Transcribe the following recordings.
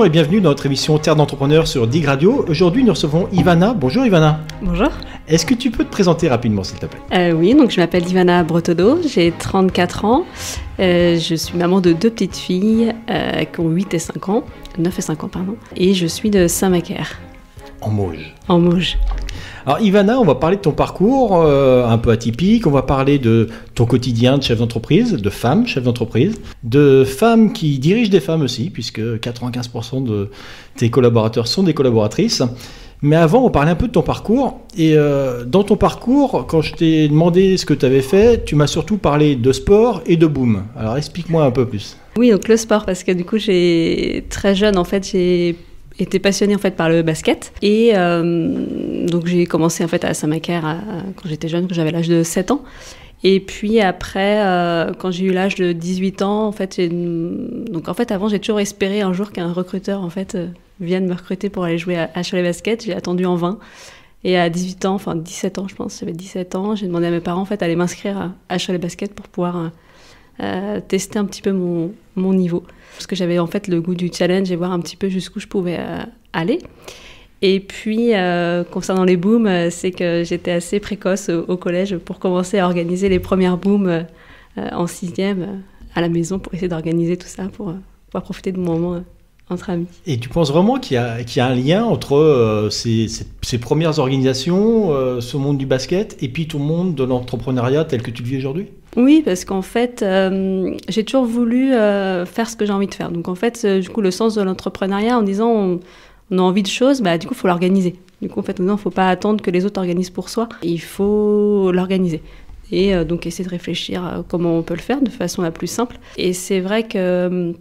Bonjour et bienvenue dans notre émission Terre d'entrepreneurs sur Dig Radio. Aujourd'hui, nous recevons Ivana. Bonjour Ivana. Bonjour. Est-ce que tu peux te présenter rapidement, s'il te plaît? Oui, donc je m'appelle Ivana Bretodeau, j'ai 34 ans. Je suis maman de 2 petites filles qui ont 8 et 5 ans, 9 et 5 ans, pardon. Et je suis de Saint-Macaire. En Mauges. En Mauges. Alors Ivana, on va parler de ton parcours un peu atypique, on va parler de ton quotidien de chef d'entreprise, de femme chef d'entreprise, de femmes qui dirigent des femmes aussi, puisque 95% de tes collaborateurs sont des collaboratrices. Mais avant, on parlait un peu de ton parcours. Et dans ton parcours, quand je t'ai demandé ce que tu avais fait, tu m'as surtout parlé de sport et de boom. Alors explique-moi un peu plus. Oui, donc le sport, parce que du coup, très jeune, en fait, j'ai été passionnée en fait par le basket et donc j'ai commencé en fait à Saint-Macaire quand j'étais jeune, quand j'avais l'âge de 7 ans. Et puis après, quand j'ai eu l'âge de 18 ans, en fait, donc en fait avant j'ai toujours espéré un jour qu'un recruteur en fait vienne me recruter pour aller jouer à Cholet Basket. J'ai attendu en vain. Et à 18 ans, enfin 17 ans je pense, j'avais 17 ans, j'ai demandé à mes parents en fait d'aller m'inscrire à Cholet Basket pour pouvoir tester un petit peu mon niveau. Parce que j'avais en fait le goût du challenge et voir un petit peu jusqu'où je pouvais aller. Et puis, concernant les booms, c'est que j'étais assez précoce au collège pour commencer à organiser les premières booms en 6e à la maison pour essayer d'organiser tout ça, pour pouvoir profiter de mon moment entre amis. Et tu penses vraiment qu'il y a un lien entre ces premières organisations, ce monde du basket, et puis tout le monde de l'entrepreneuriat tel que tu le vis aujourd'hui? Oui, parce qu'en fait, j'ai toujours voulu faire ce que j'ai envie de faire. Donc en fait, du coup, le sens de l'entrepreneuriat, en disant on a envie de choses, bah, du coup, il faut l'organiser. Du coup, en fait, il ne faut pas attendre que les autres organisent pour soi. Il faut l'organiser. Et donc essayer de réfléchir à comment on peut le faire de façon la plus simple. Et c'est vrai que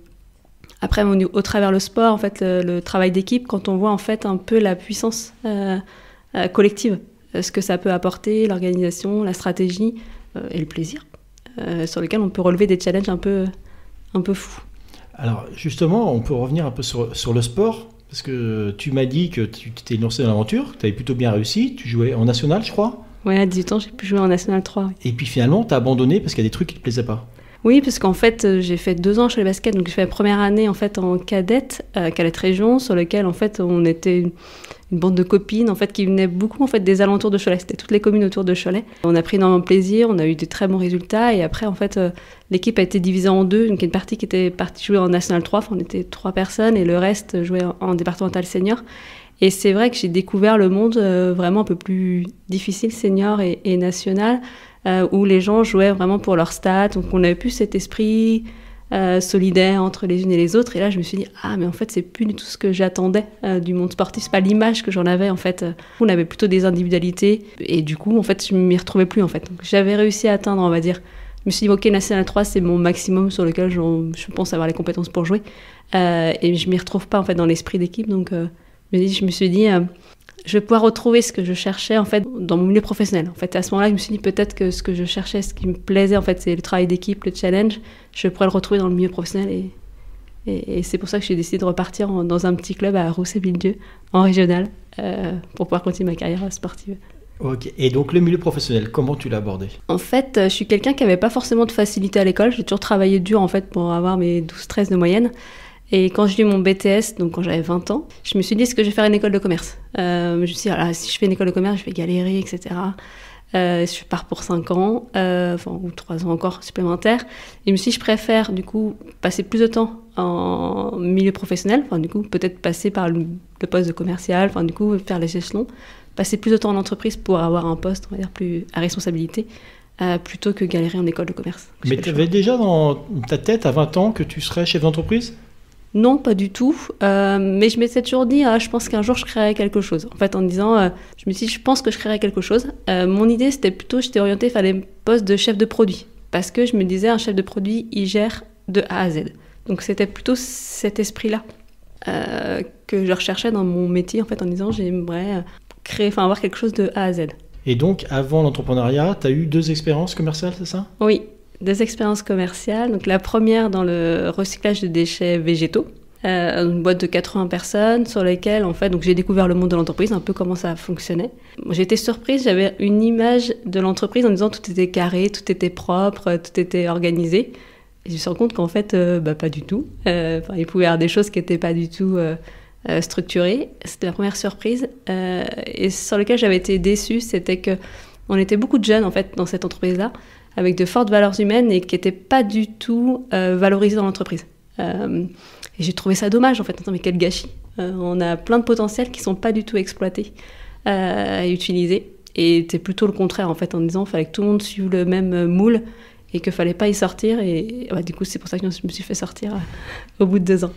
après, au travers le sport, en fait, le travail d'équipe, quand on voit en fait un peu la puissance collective, ce que ça peut apporter, l'organisation, la stratégie et le plaisir, sur lequel on peut relever des challenges un peu fous. Alors justement, on peut revenir un peu sur le sport, parce que tu m'as dit que tu t'es lancé dans l'aventure, que tu avais plutôt bien réussi, tu jouais en national, je crois. Oui, à 18 ans, j'ai pu jouer en national 3. Oui. Et puis finalement, tu as abandonné parce qu'il y a des trucs qui ne te plaisaient pas. Oui, parce qu'en fait, j'ai fait 2 ans chez les basket, donc j'ai fait la première année en fait en cadette région, sur lequel en fait on était une bande de copines en fait qui venaient beaucoup en fait des alentours de Cholet. C'était toutes les communes autour de Cholet. On a pris énormément de plaisir, on a eu de très bons résultats et après en fait l'équipe a été divisée en 2, donc une partie qui était partie jouer en national 3, enfin, on était 3 personnes et le reste jouait en départemental senior. Et c'est vrai que j'ai découvert le monde vraiment un peu plus difficile, senior et national. Où les gens jouaient vraiment pour leur stats, donc on avait plus cet esprit solidaire entre les unes et les autres. Et là, je me suis dit, ah, mais en fait, c'est plus du tout ce que j'attendais du monde sportif, c'est pas l'image que j'en avais en fait. On avait plutôt des individualités, et du coup, en fait, je m'y retrouvais plus en fait. Donc, j'avais réussi à atteindre, on va dire. Je me suis dit, ok, National 3, c'est mon maximum sur lequel je pense avoir les compétences pour jouer. Et je m'y retrouve pas en fait dans l'esprit d'équipe, donc je me suis dit je vais pouvoir retrouver ce que je cherchais en fait dans mon milieu professionnel. En fait, à ce moment-là, je me suis dit peut-être que ce que je cherchais, ce qui me plaisait en fait, c'est le travail d'équipe, le challenge. Je pourrais le retrouver dans le milieu professionnel et c'est pour ça que j'ai décidé de repartir dans un petit club à Rousset-Villedieu, en régional, pour pouvoir continuer ma carrière sportive. Ok. Et donc le milieu professionnel, comment tu l'as abordé? En fait, je suis quelqu'un qui n'avait pas forcément de facilité à l'école. J'ai toujours travaillé dur en fait pour avoir mes 12-13 de moyenne. Et quand j'ai eu mon BTS, donc quand j'avais 20 ans, je me suis dit, est-ce que je vais faire une école de commerce? Je me suis dit, ah, si je fais une école de commerce, je vais galérer, etc. Je pars pour 5 ans, ou 3 ans encore supplémentaires. Et je me suis dit, je préfère du coup passer plus de temps en milieu professionnel, du coup peut-être passer par le poste de commercial, du coup faire les échelons, passer plus de temps en entreprise pour avoir un poste, on va dire, plus à responsabilité. Plutôt que galérer en école de commerce. Mais tu avais déjà dans ta tête à 20 ans que tu serais chef d'entreprise? Non, pas du tout. Mais je m'étais toujours dit, je pense qu'un jour je créerai quelque chose. En fait, en me disant, je me suis dit, je pense que je créerai quelque chose. Mon idée, c'était plutôt, j'étais orientée vers les postes de chef de produit. Parce que je me disais, un chef de produit, il gère de A à Z. Donc c'était plutôt cet esprit-là que je recherchais dans mon métier, en fait, en disant, j'aimerais avoir quelque chose de A à Z. Et donc, avant l'entrepreneuriat, tu as eu 2 expériences commerciales, c'est ça? Oui. 2 expériences commerciales. Donc, la première dans le recyclage de déchets végétaux, une boîte de 80 personnes sur lesquelles en fait, donc j'ai découvert le monde de l'entreprise, un peu comment ça fonctionnait. J'ai été surprise, j'avais une image de l'entreprise en disant tout était carré, tout était propre, tout était organisé. Et je me suis rendu compte qu'en fait, pas du tout. Il pouvait y avoir des choses qui n'étaient pas du tout structurées. C'était la première surprise. Et sur lequel j'avais été déçue, c'était qu'on était beaucoup de jeunes en fait, dans cette entreprise-là, avec de fortes valeurs humaines et qui n'étaient pas du tout valorisées dans l'entreprise. Et j'ai trouvé ça dommage en fait. Attends, mais quel gâchis. On a plein de potentiels qui ne sont pas du tout exploités et utilisés. Et c'était plutôt le contraire en fait, en disant qu'il fallait que tout le monde suive le même moule et qu'il ne fallait pas y sortir. Et du coup, c'est pour ça que je me suis fait sortir au bout de 2 ans.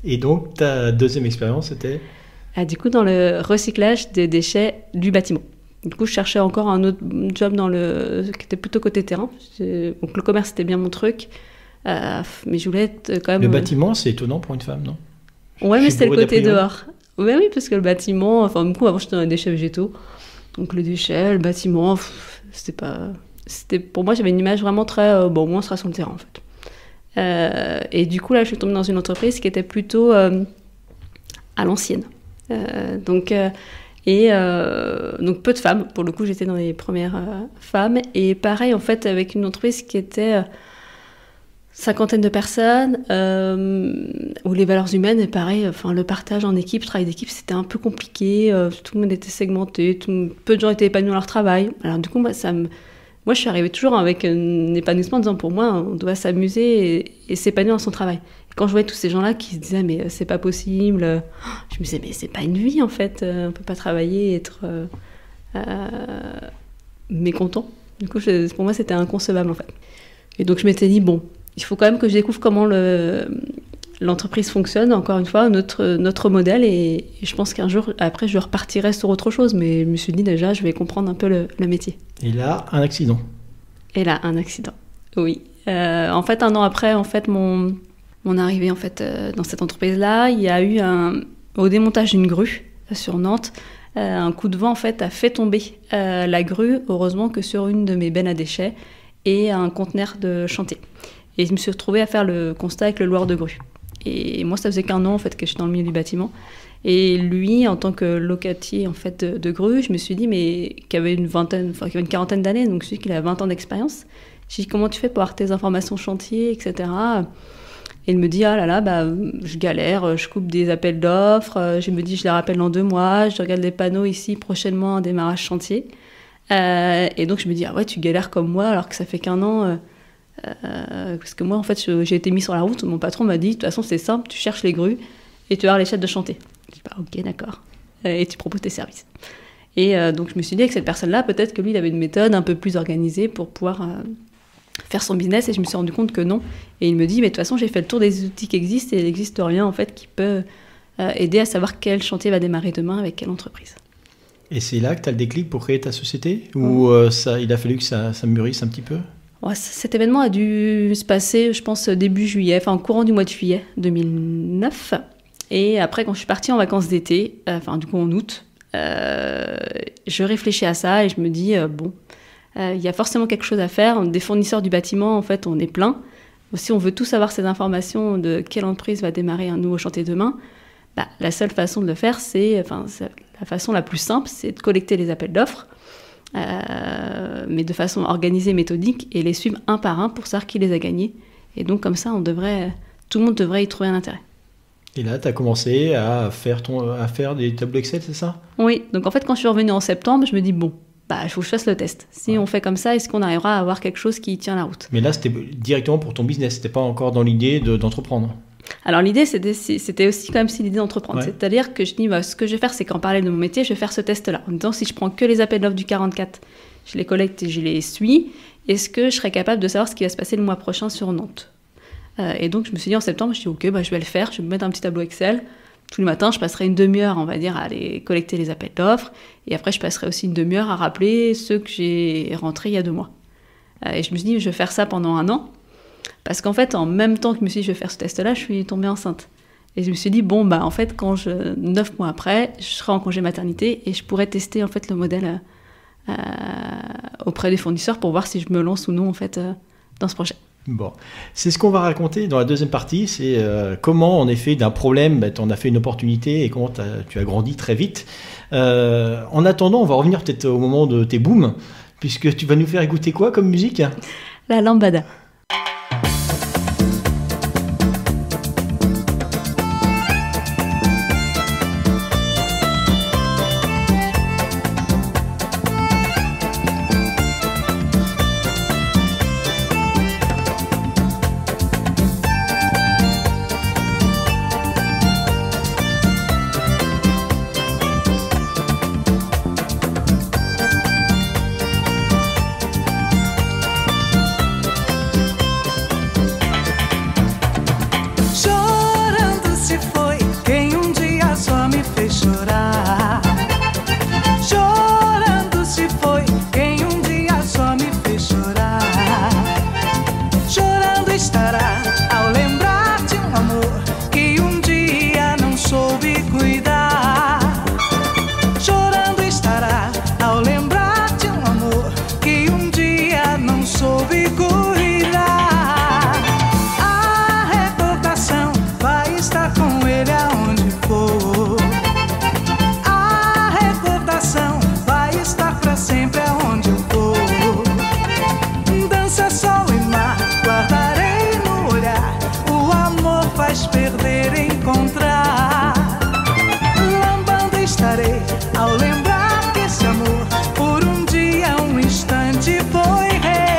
Et donc, ta deuxième expérience, c'était du coup, dans le recyclage des déchets du bâtiment. Du coup, je cherchais encore un autre job qui était plutôt côté terrain. Donc, le commerce, c'était bien mon truc. Mais je voulais être quand même... Le bâtiment, c'est étonnant pour une femme, non? Ouais, mais c'était le côté dehors. Ouais, oui, parce que le bâtiment... du coup, avant, j'étais dans les déchets végétaux. Donc, le déchet, le bâtiment, c'était pas... Pour moi, j'avais une image vraiment très... moi, on sera sur le terrain, en fait. Et du coup, là, je suis tombée dans une entreprise qui était plutôt à l'ancienne. Donc, peu de femmes. Pour le coup, j'étais dans les premières femmes. Et pareil, en fait, avec une entreprise qui était 50 de personnes, où les valeurs humaines, et pareil, le partage en équipe, le travail d'équipe, c'était un peu compliqué. Tout le monde était segmenté. Peu de gens étaient épanouis dans leur travail. Alors, du coup, moi, je suis arrivée toujours avec un épanouissement en disant, pour moi, on doit s'amuser et s'épanouir dans son travail. Et quand je voyais tous ces gens-là qui se disaient, mais c'est pas possible, je me disais, mais c'est pas une vie, en fait. On peut pas travailler et être mécontent. Du coup, pour moi, c'était inconcevable, en fait. Et donc, je m'étais dit, bon, il faut quand même que je découvre comment l'entreprise fonctionne, encore une fois, notre modèle. Et je pense qu'un jour, après, je repartirai sur autre chose. Mais je me suis dit, déjà, je vais comprendre un peu le métier. Et là, un accident. Oui. En fait, 1 an après, en fait, mon arrivée en fait, dans cette entreprise-là, il y a eu au démontage d'une grue sur Nantes, un coup de vent en fait, a fait tomber la grue, heureusement que sur une de mes bennes à déchets et un conteneur de chantier. Et je me suis retrouvée à faire le constat avec le loueur de grue. Et moi, ça faisait qu'1 an en fait, que je suis dans le milieu du bâtiment. Et lui, en tant que locataire en fait, de grue, je me suis dit, mais qui avait une quarantaine d'années, donc je me suis dit qu'il avait 20 ans d'expérience. J'ai dit, comment tu fais pour avoir tes informations chantier, etc. Et il me dit, ah là là, je galère, je coupe des appels d'offres, je me dis, je les rappelle dans 2 mois, je regarde les panneaux ici, prochainement un démarrage chantier. Et donc je me dis, ah ouais, tu galères comme moi, alors que ça fait qu'1 an. Parce que moi, en fait, j'ai été mis sur la route, mon patron m'a dit, de toute façon, c'est simple, tu cherches les grues et tu vas avoir les chefs de chantier. Je dis, ok, d'accord. Et tu proposes tes services. Et donc je me suis dit, avec cette personne-là, peut-être que lui, il avait une méthode un peu plus organisée pour pouvoir faire son business, et je me suis rendu compte que non. Et il me dit, mais de toute façon, j'ai fait le tour des outils qui existent et il n'existe rien en fait qui peut aider à savoir quel chantier va démarrer demain avec quelle entreprise. Et c'est là que tu as le déclic pour créer ta société? Ou il a fallu que ça mûrisse un petit peu? Ouais, cet événement a dû se passer, je pense, début juillet, enfin, au courant du mois de juillet 2009. Et après, quand je suis partie en vacances d'été, du coup en août, je réfléchis à ça et je me dis, il y a forcément quelque chose à faire. Des fournisseurs du bâtiment, en fait, on est plein. Si on veut tous avoir ces informations de quelle entreprise va démarrer un nouveau chantier demain, la seule façon de le faire, la façon la plus simple, c'est de collecter les appels d'offres, mais de façon organisée, méthodique, et les suivre un par un pour savoir qui les a gagnés. Et donc, comme ça, tout le monde devrait y trouver un intérêt. Et là, tu as commencé à faire des tableaux Excel, c'est ça? Oui. Donc, en fait, quand je suis revenue en septembre, je me dis, il faut que je fasse le test. Si on fait comme ça, est-ce qu'on arrivera à avoir quelque chose qui tient la route? Mais là, c'était directement pour ton business, c'était pas encore dans l'idée d'entreprendre. Alors l'idée, c'était aussi quand même l'idée d'entreprendre. Ouais. C'est-à-dire que je dis, ce que je vais faire, c'est qu'en parallèle de mon métier, je vais faire ce test-là. En disant, si je prends que les appels d'offres du 44, je les collecte et je les suis, est-ce que je serais capable de savoir ce qui va se passer le mois prochain sur Nantes? Et donc je me suis dit en septembre, je dis, ok, je vais le faire, je vais me mettre un petit tableau Excel. Tous les matins, je passerai une demi-heure, on va dire, à aller collecter les appels d'offres. Et après, je passerai aussi une demi-heure à rappeler ceux que j'ai rentrés il y a 2 mois. Et je me suis dit, je vais faire ça pendant 1 an. Parce qu'en fait, en même temps que je me suis dit, je vais faire ce test-là, je suis tombée enceinte. Et je me suis dit, en fait, 9 mois après, je serai en congé maternité et je pourrais tester, en fait, le modèle auprès des fournisseurs pour voir si je me lance ou non, en fait, dans ce projet. Bon, c'est ce qu'on va raconter dans la deuxième partie, c'est comment en effet d'un problème, tu en as fait une opportunité et comment tu as grandi très vite. En attendant, on va revenir peut-être au moment de tes booms, puisque tu vas nous faire écouter quoi comme musique? La lambada. ao lembrar que esse amor por um dia, um instante foi rei.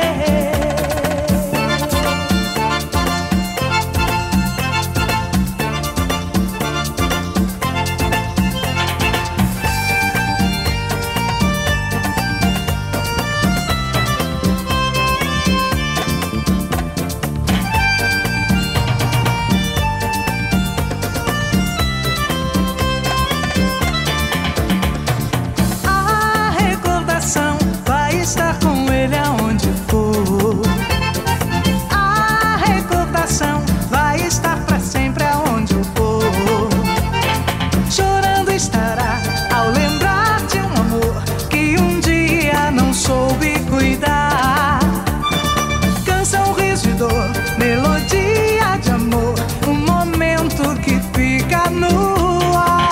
Melodia de amor, um momento que fica no ar.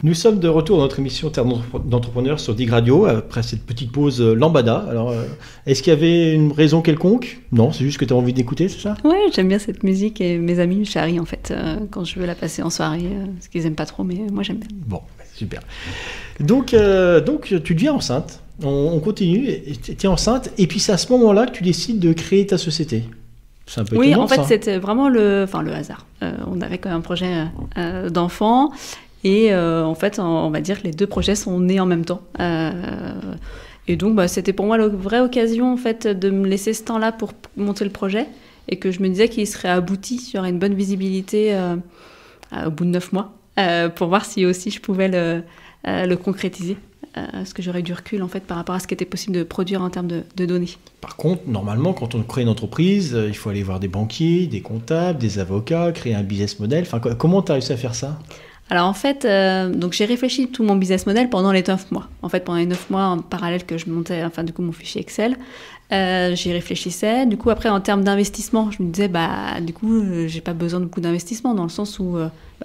Nous sommes de retour dans notre émission Terre d'entrepreneurs sur Dig Radio, après cette petite pause lambada. Alors, est-ce qu'il y avait une raison quelconque? Non, c'est juste que tu as envie d'écouter, c'est ça? Ouais, j'aime bien cette musique et mes amis me charrient en fait quand je veux la passer en soirée, parce qu'ils aiment pas trop, mais moi j'aime bien. Bon, super. Donc tu deviens enceinte, on continue, tu es enceinte, et puis c'est à ce moment-là que tu décides de créer ta société. C'est un peu oui, étonnant, en fait, ça. C'était vraiment le hasard. On avait quand même un projet d'enfant. Et en fait, on va dire que les deux projets sont nés en même temps. Et donc, c'était pour moi la vraie occasion en fait, de me laisser ce temps-là pour monter le projet. Et que je me disais qu'il serait abouti sur une bonne visibilité au bout de 9 mois. Pour voir si aussi je pouvais le concrétiser. Parce que j'aurais du recul en fait, par rapport à ce qui était possible de produire en termes de données. Par contre, normalement, quand on crée une entreprise, il faut aller voir des banquiers, des comptables, des avocats, créer un business model. Enfin, comment tu as réussi à faire ça? Alors en fait, donc j'ai réfléchi tout mon business model pendant les 9 mois. En fait, pendant les 9 mois en parallèle que je montais, enfin du coup mon fichier Excel, j'y réfléchissais. Du coup après en termes d'investissement, je me disais du coup j'ai pas besoin de beaucoup d'investissement dans le sens où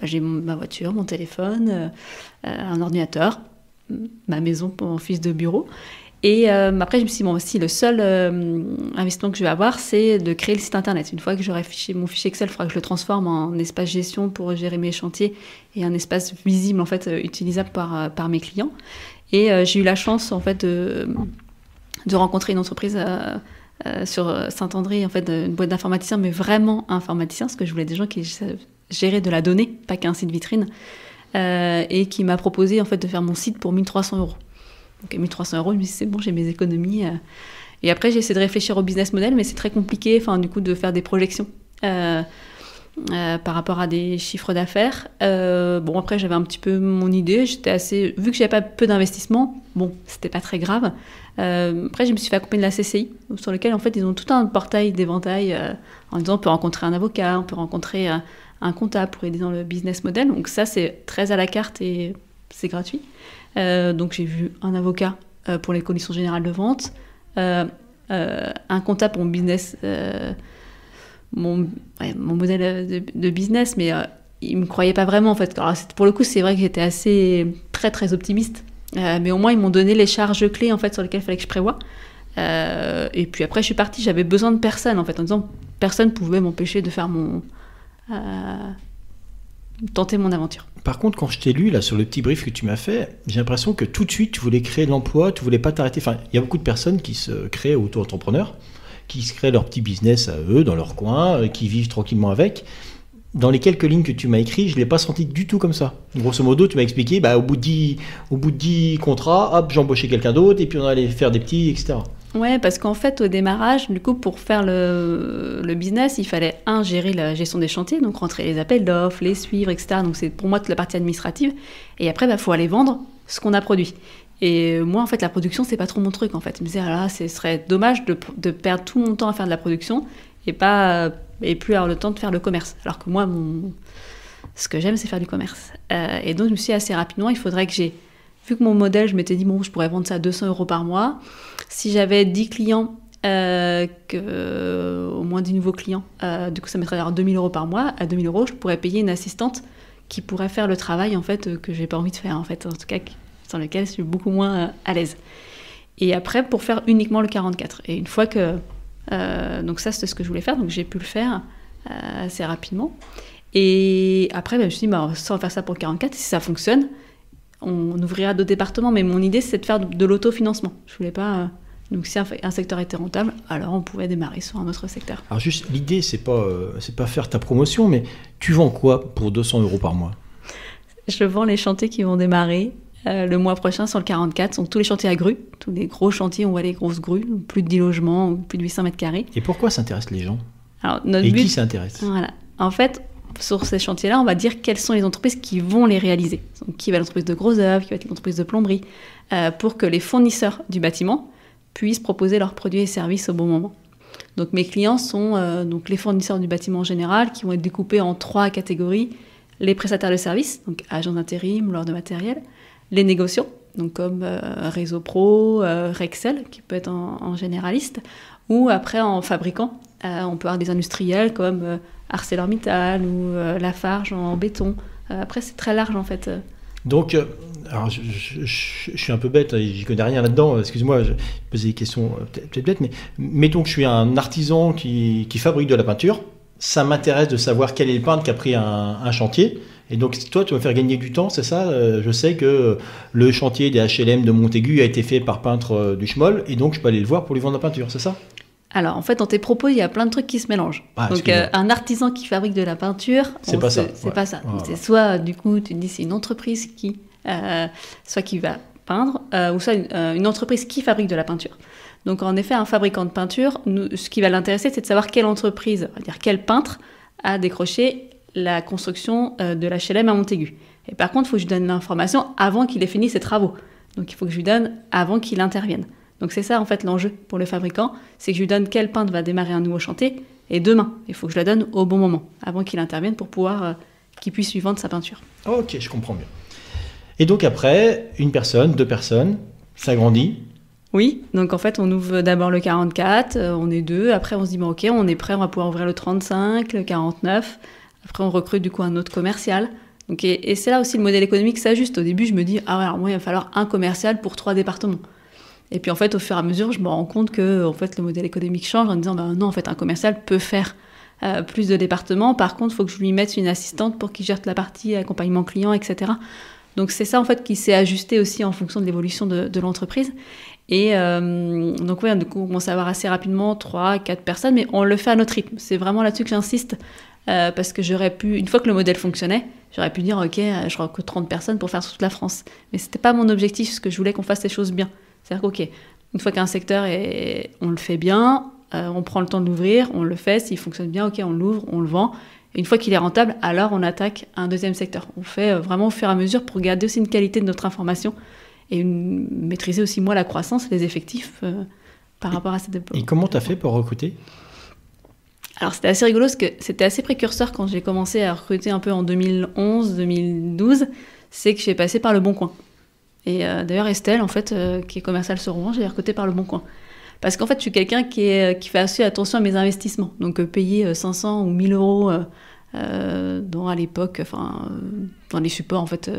j'ai ma voiture, mon téléphone, un ordinateur, ma maison pour mon fils de bureau. Et après, je me suis dit, bon, si le seul investissement que je vais avoir, c'est de créer le site internet. Une fois que j'aurai mon fichier Excel, il faudra que je le transforme en espace gestion pour gérer mes chantiers et un espace visible, en fait, utilisable par mes clients. Et j'ai eu la chance, en fait, de rencontrer une entreprise sur Saint-André, en fait, une boîte d'informaticiens, mais vraiment informaticiens, parce que je voulais des gens qui géraient de la donnée, pas qu'un site vitrine, et qui m'a proposé, en fait, de faire mon site pour 1 300 €. Donc 1 300 €, je me suis dit, c'est bon, j'ai mes économies. Et après, j'ai essayé de réfléchir au business model, mais c'est très compliqué, du coup, de faire des projections par rapport à des chiffres d'affaires. Bon, après, j'avais un petit peu mon idée. Vu que j'avais pas peu d'investissement, bon, c'était pas très grave. Après, je me suis fait accompagner de la CCI, sur lequel, en fait, ils ont tout un portail d'éventail en disant, on peut rencontrer un avocat, on peut rencontrer un comptable pour aider dans le business model. Donc ça, c'est très à la carte et c'est gratuit. Donc j'ai vu un avocat pour les conditions générales de vente, un comptable pour mon business, mon modèle de business, mais il me croyait pas vraiment en fait. Alors, pour le coup, c'est vrai que j'étais très très optimiste, mais au moins ils m'ont donné les charges clés en fait sur lesquelles il fallait que je prévoie. Et puis après je suis partie, j'avais besoin de personne en fait, en disant personne pouvait m'empêcher de faire tenter mon aventure. Par contre, quand je t'ai lu là sur le petit brief que tu m'as fait, j'ai l'impression que tout de suite tu voulais créer de l'emploi, tu voulais pas t'arrêter. Enfin, il y a beaucoup de personnes qui se créent auto-entrepreneurs, qui se créent leur petit business à eux, dans leur coin, qui vivent tranquillement avec. dans les quelques lignes que tu m'as écrites, je ne l'ai pas senti du tout comme ça. Grosso modo, tu m'as expliqué, au bout de 10 contrats, hop, j'embauchais quelqu'un d'autre, et puis on allait faire des petits, etc. Ouais, parce qu'en fait, au démarrage, du coup, pour faire le business, il fallait, gérer la gestion des chantiers, donc rentrer les appels d'offres, les suivre, etc. Donc c'est pour moi toute la partie administrative. Et après, faut aller vendre ce qu'on a produit. Et moi, en fait, la production, c'est pas trop mon truc, en fait. Je me disais, ce serait dommage de perdre tout mon temps à faire de la production et plus avoir le temps de faire le commerce. Alors que moi, ce que j'aime, c'est faire du commerce. Et donc, je me suis dit assez rapidement, il faudrait que vu que mon modèle, je m'étais dit, je pourrais vendre ça à 200 € par mois. Si j'avais 10 clients, au moins 10 nouveaux clients, du coup, ça mettrait à 2 000 € par mois. À 2 000 €, je pourrais payer une assistante qui pourrait faire le travail, en fait, que j'ai pas envie de faire, en fait. En tout cas, dans lequel je suis beaucoup moins à l'aise. Et après, pour faire uniquement le 44. Et une fois que... donc ça, c'était ce que je voulais faire. Donc j'ai pu le faire assez rapidement. Et après, je me suis dit, sans faire ça pour le 44, si ça fonctionne, on ouvrira d'autres départements. Mais mon idée, c'est de faire de l'autofinancement. Je voulais pas... donc si un secteur était rentable, alors on pouvait démarrer sur un autre secteur. Alors juste, l'idée, c'est pas faire ta promotion, mais tu vends quoi pour 200 € par mois? Je vends les chantiers qui vont démarrer le mois prochain sur le 44. Donc tous les chantiers à grues, tous les gros chantiers, on voit les grosses grues, plus de 10 logements, plus de 800 mètres carrés. Et pourquoi s'intéressent les gens? Alors, notre Et but, qui s'intéresse? Voilà. En fait, sur ces chantiers-là, on va dire quelles sont les entreprises qui vont les réaliser. Donc, qui va être l'entreprise de gros œuvres, qui va être l'entreprise de plomberie, pour que les fournisseurs du bâtiment puissent proposer leurs produits et services au bon moment. Donc mes clients sont donc les fournisseurs du bâtiment en général, qui vont être découpés en 3 catégories. Les prestataires de services, donc agents d'intérim, loueurs de matériel. Les négociants, donc comme Réseau Pro, Rexel, qui peut être en généraliste. Ou après en fabricant, on peut avoir des industriels comme ArcelorMittal ou Lafarge en béton. Après, c'est très large en fait. Donc, alors je suis un peu bête, j'y connais rien là-dedans, excuse-moi, je posais des questions peut-être bêtes, mais mettons que je suis un artisan qui fabrique de la peinture, ça m'intéresse de savoir quel est le peintre qui a pris un chantier, et donc toi tu vas me faire gagner du temps, c'est ça? Je sais que le chantier des HLM de Montaigu a été fait par peintre du Schmoll, et donc je peux aller le voir pour lui vendre la peinture, c'est ça? Alors, en fait, dans tes propos, il y a plein de trucs qui se mélangent. Donc, un artisan qui fabrique de la peinture, c'est pas ça. C'est pas ça. C'est soit, du coup, tu te dis, c'est une entreprise soit qui va peindre, ou soit une entreprise qui fabrique de la peinture. Donc, en effet, un fabricant de peinture, ce qui va l'intéresser, c'est de savoir quelle entreprise, on va dire quel peintre, a décroché la construction de la HLM à Montaigu. Et par contre, il faut que je lui donne l'information avant qu'il ait fini ses travaux. Donc, il faut que je lui donne avant qu'il intervienne. Donc c'est ça en fait l'enjeu pour le fabricant, c'est que je lui donne quel peintre va démarrer un nouveau chantier, et demain, il faut que je la donne au bon moment, avant qu'il intervienne pour pouvoir qu'il puisse lui vendre sa peinture. Ok, je comprends mieux. Et donc après, 1 personne, 2 personnes, ça grandit? Oui, donc en fait on ouvre d'abord le 44, on est 2, après on se dit ok, on est prêt, on va pouvoir ouvrir le 35, le 49, après on recrute du coup un autre commercial. Donc, et c'est là aussi le modèle économique s'ajuste. Au début je me dis, alors moi il va falloir un commercial pour 3 départements. Et puis en fait, au fur et à mesure, je me rends compte que en fait, le modèle économique change en disant non, en fait, un commercial peut faire plus de départements. Par contre, il faut que je lui mette une assistante pour qu'il gère la partie accompagnement client, etc. Donc c'est ça en fait qui s'est ajusté aussi en fonction de l'évolution de l'entreprise. Et donc oui, du coup, on commence à avoir assez rapidement 3-4 personnes, mais on le fait à notre rythme. C'est vraiment là-dessus que j'insiste, parce que j'aurais pu, une fois que le modèle fonctionnait, j'aurais pu dire ok, je recrute 30 personnes pour faire sur toute la France. Mais c'était pas mon objectif, parce que je voulais qu'on fasse les choses bien. C'est-à-dire qu'ok, une fois qu'un secteur on le fait bien, on prend le temps de l'ouvrir, on le fait, s'il fonctionne bien, ok, on l'ouvre, on le vend. Et une fois qu'il est rentable, alors on attaque un deuxième secteur. On fait vraiment au fur et à mesure pour garder aussi une qualité de notre information et maîtriser aussi la croissance, les effectifs par rapport à cette époque. Et comment tu as fait pour recruter? Alors c'était assez rigolo parce que c'était assez précurseur quand j'ai commencé à recruter un peu en 2011-2012, c'est que j'ai passé par Le Bon Coin. Et d'ailleurs Estelle, en fait, qui est commerciale sur Rouen, j'ai recruté par Le Bon Coin. Parce qu'en fait, je suis quelqu'un qui fait assez attention à mes investissements. Donc payer 500 ou 1000 euros à l'époque, dans les supports en fait,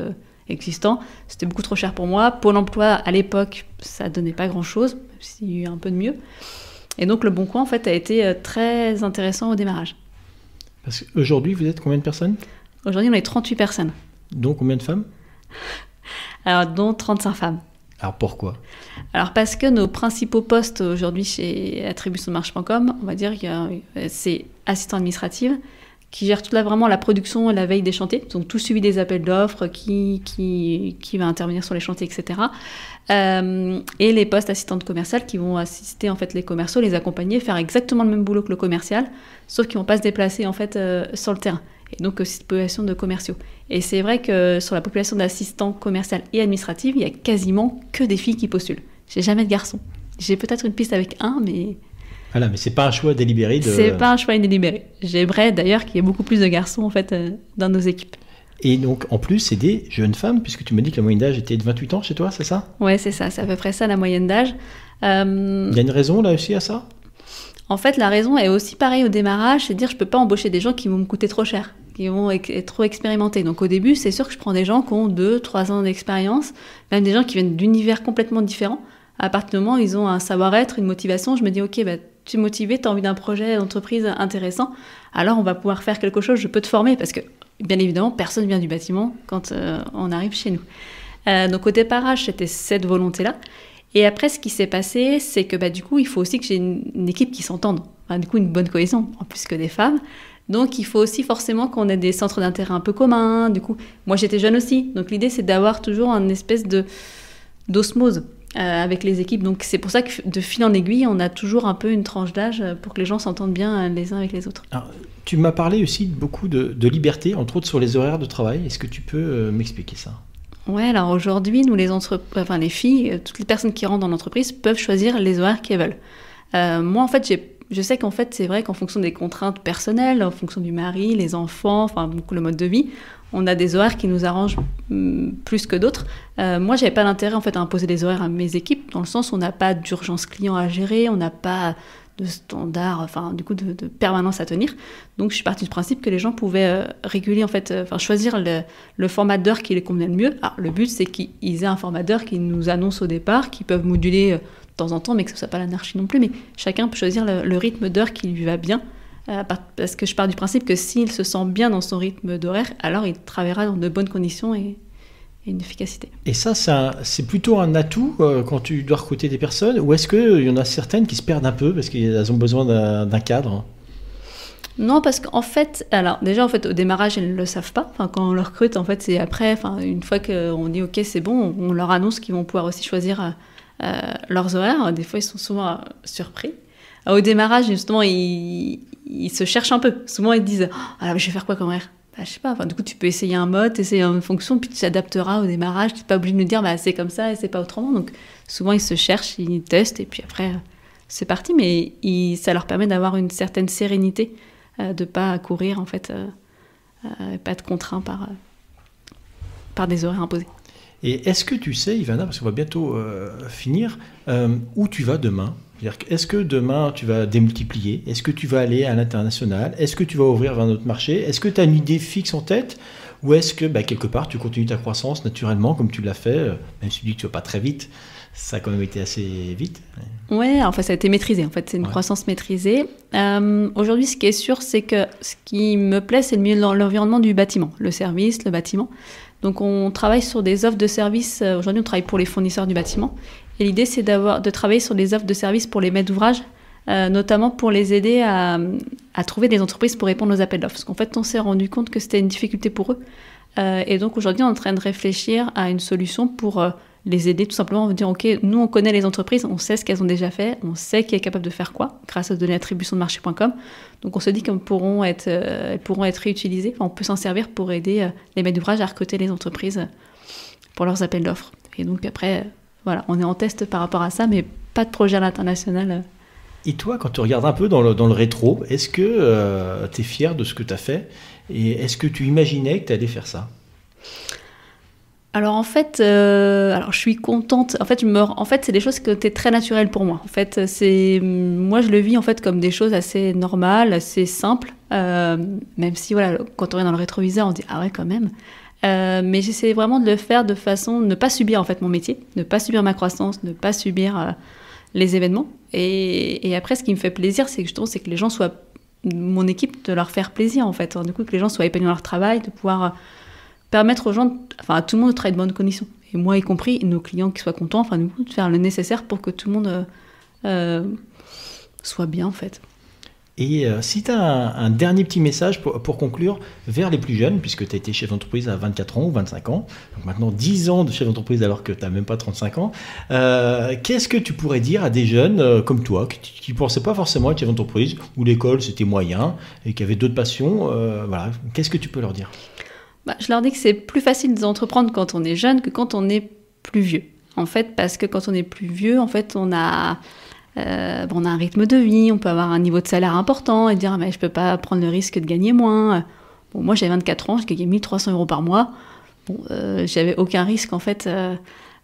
existants, c'était beaucoup trop cher pour moi. Pôle emploi, à l'époque, ça donnait pas grand-chose, même s'il y a eu un peu de mieux. Et donc Le Bon Coin, en fait, a été très intéressant au démarrage. Parce qu'aujourd'hui, vous êtes combien de personnes? Aujourd'hui, on est 38 personnes. Donc combien de femmes? Alors, dont 35 femmes. Alors pourquoi? Alors parce que nos principaux postes aujourd'hui chez attributionmarche.com, on va dire que c'est assistante administrative, qui gère vraiment la production et la veille des chantiers, donc tout suivi des appels d'offres, qui va intervenir sur les chantiers, etc. Et les postes assistantes commerciales qui vont assister en fait les commerciaux, les accompagner, faire exactement le même boulot que le commercial, sauf qu'ils vont pas se déplacer en fait sur le terrain. Et donc aussi population de commerciaux. Et c'est vrai que sur la population d'assistants commerciaux et administratifs, il y a quasiment que des filles qui postulent. J'ai jamais de garçons. J'ai peut-être une piste avec un, mais... Voilà, mais c'est pas un choix délibéré de... C'est pas un choix délibéré. J'aimerais d'ailleurs qu'il y ait beaucoup plus de garçons en fait dans nos équipes. Et donc, en plus, c'est des jeunes femmes, puisque tu me dis que la moyenne d'âge était de 28 ans chez toi, c'est ça? Ouais, c'est ça. C'est à peu près ça, la moyenne d'âge. Il y a une raison, là, aussi, à ça? En fait, la raison est aussi pareille au démarrage, c'est de dire je peux pas embaucher des gens qui vont me coûter trop cher, qui vont être trop expérimentés. Donc au début, c'est sûr que je prends des gens qui ont 2-3 ans d'expérience, même des gens qui viennent d'univers complètement différents. À partir du moment où ils ont un savoir-être, une motivation, je me dis ok, bah, tu es motivé, tu as envie d'un projet d'entreprise intéressant, alors on va pouvoir faire quelque chose, je peux te former, parce que bien évidemment, personne vient du bâtiment quand on arrive chez nous. Donc au démarrage, c'était cette volonté-là. Et après, ce qui s'est passé, c'est que du coup, il faut aussi que j'ai une équipe qui s'entende. Enfin, du coup, une bonne cohésion, en plus que des femmes. Donc, il faut aussi forcément qu'on ait des centres d'intérêt un peu communs. Du coup, moi, j'étais jeune aussi. Donc, l'idée, c'est d'avoir toujours une espèce d'osmose avec les équipes. Donc, c'est pour ça que de fil en aiguille, on a toujours un peu une tranche d'âge pour que les gens s'entendent bien les uns avec les autres. Alors, tu m'as parlé aussi beaucoup de liberté, entre autres sur les horaires de travail. Est-ce que tu peux m'expliquer ça ? Ouais, alors aujourd'hui, nous, les filles, toutes les personnes qui rentrent dans l'entreprise peuvent choisir les horaires qu'elles veulent. Moi, en fait, je sais qu'en fait, c'est vrai qu'en fonction des contraintes personnelles, en fonction du mari, les enfants, enfin, le mode de vie, on a des horaires qui nous arrangent plus que d'autres. Moi, j'avais pas d'intérêt, en fait, à imposer des horaires à mes équipes, dans le sens où on n'a pas d'urgence client à gérer, on n'a pas de standard, enfin, du coup, de permanence à tenir. Donc, je suis partie du principe que les gens pouvaient réguler, en fait, choisir le format d'heure qui les convenait le mieux. Alors, le but, c'est qu'ils aient un format d'heure qui nous annonce au départ, qu'ils peuvent moduler de temps en temps, mais que ce soit pas l'anarchie non plus. Mais chacun peut choisir le rythme d'heure qui lui va bien, parce que je pars du principe que s'il se sent bien dans son rythme d'horaire, alors il travaillera dans de bonnes conditions et une efficacité. Et ça, c'est plutôt un atout quand tu dois recruter des personnes, ou est-ce qu'il y en a certaines qui se perdent un peu parce qu'elles ont besoin d'un cadre ? Non, parce qu'en fait, alors déjà en fait au démarrage elles ne le savent pas. Enfin, quand on le recrute, en fait c'est après, enfin une fois qu'on dit ok c'est bon, on leur annonce qu'ils vont pouvoir aussi choisir leurs horaires. Des fois ils sont souvent surpris. Au démarrage justement ils se cherchent un peu. Souvent ils disent ah je vais faire quoi comme horaire ? Je sais pas, enfin, du coup tu peux essayer un mode, essayer une fonction, puis tu t'adapteras au démarrage, tu n'es pas obligé de nous dire c'est comme ça et c'est pas autrement. Donc souvent ils se cherchent, ils testent et puis après c'est parti, mais ça leur permet d'avoir une certaine sérénité, de pas courir en fait, pas être contraint par des horaires imposés. Et est-ce que tu sais, Ivana, parce qu'on va bientôt finir, où tu vas demain ? Est-ce que demain, tu vas démultiplier ? Est-ce que tu vas aller à l'international ? Est-ce que tu vas ouvrir un autre marché ? Est-ce que tu as une idée fixe en tête ? Ou est-ce que, quelque part, tu continues ta croissance naturellement, comme tu l'as fait, même si tu dis que tu ne vas pas très vite, ça a quand même été assez vite. Ouais, enfin, ça a été maîtrisé. En fait, c'est une croissance maîtrisée. Aujourd'hui, ce qui est sûr, c'est que ce qui me plaît, c'est le milieu de l'environnement du bâtiment, le service, le bâtiment. Donc, on travaille sur des offres de services. Aujourd'hui, on travaille pour les fournisseurs du bâtiment. Et l'idée, c'est de travailler sur des offres de services pour les maîtres d'ouvrage, notamment pour les aider à trouver des entreprises pour répondre aux appels d'offres. Parce qu'en fait, on s'est rendu compte que c'était une difficulté pour eux. Et donc, aujourd'hui, on est en train de réfléchir à une solution pour les aider tout simplement. On veut dire, OK, nous, on connaît les entreprises, on sait ce qu'elles ont déjà fait, on sait qui est capable de faire quoi, grâce aux données d'attribution de marché.com. Donc, on se dit qu'elles pourront être réutilisées. Enfin, on peut s'en servir pour aider les maîtres d'ouvrage à recruter les entreprises pour leurs appels d'offres. Et donc, après... Voilà, on est en test par rapport à ça, mais pas de projet à l'international. Et toi, quand tu regardes un peu dans le rétro, est-ce que tu es fier de ce que tu as fait ? Et est-ce que tu imaginais que tu allais faire ça ? Alors en fait, je suis contente. En fait, c'est des choses qui étaient très naturelles pour moi. En fait, moi je le vis en fait comme des choses assez normales, assez simples. Même si voilà, quand on est dans le rétroviseur, on se dit ah ouais quand même. Mais j'essaie vraiment de le faire de façon ne pas subir en fait mon métier, ne pas subir ma croissance, ne pas subir les événements. Et après, ce qui me fait plaisir, c'est que les gens soient mon équipe, de leur faire plaisir en fait. Du coup, que les gens soient épanouis dans leur travail, de pouvoir permettre aux gens, à tout le monde de travailler de bonnes conditions. Et moi y compris, nos clients qui soient contents, du coup, de faire le nécessaire pour que tout le monde soit bien en fait. Et si tu as un dernier petit message pour conclure vers les plus jeunes, puisque tu as été chef d'entreprise à 24 ans ou 25 ans, donc maintenant 10 ans de chef d'entreprise alors que tu n'as même pas 35 ans, qu'est-ce que tu pourrais dire à des jeunes comme toi, qui ne pensaient pas forcément être chef d'entreprise, où l'école c'était moyen, et qui avaient d'autres passions, voilà. Qu'est-ce que tu peux leur dire? Je leur dis que c'est plus facile d'entreprendre quand on est jeune que quand on est plus vieux. En fait, parce que quand on est plus vieux, en fait, on a un rythme de vie, on peut avoir un niveau de salaire important et dire mais je peux pas prendre le risque de gagner moins. Bon, moi j'avais 24 ans, je gagnais 1 300 € par mois. Bon, j'avais aucun risque en fait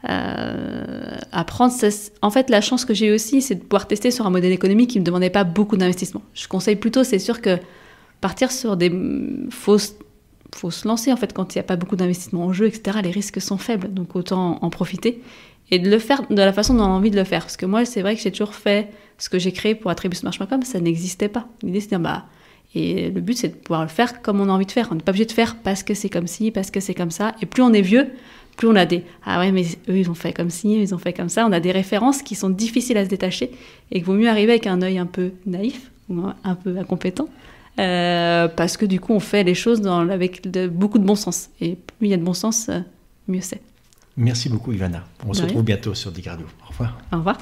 à prendre. En fait, la chance que j'ai eu aussi, c'est de pouvoir tester sur un modèle économique qui me demandait pas beaucoup d'investissement. Je conseille plutôt, c'est sûr que partir sur des faut se lancer en fait quand il n'y a pas beaucoup d'investissement en jeu, etc. Les risques sont faibles, donc autant en profiter. Et de le faire de la façon dont on a envie de le faire. Parce que moi, c'est vrai que j'ai toujours fait ce que j'ai créé pour Attribusmarche.com, ça n'existait pas. L'idée, c'est de dire, et le but, c'est de pouvoir le faire comme on a envie de faire. On n'est pas obligé de faire parce que c'est comme ci, parce que c'est comme ça. Et plus on est vieux, plus on a ah ouais, mais eux, ils ont fait comme ci, ils ont fait comme ça. On a des références qui sont difficiles à se détacher et qu'il vaut mieux arriver avec un œil un peu naïf ou un peu incompétent. Parce que du coup, on fait les choses avec beaucoup de bon sens. Et plus il y a de bon sens, mieux c'est. Merci beaucoup, Ivana. On se retrouve bientôt sur Dick Radio. Au revoir. Au revoir.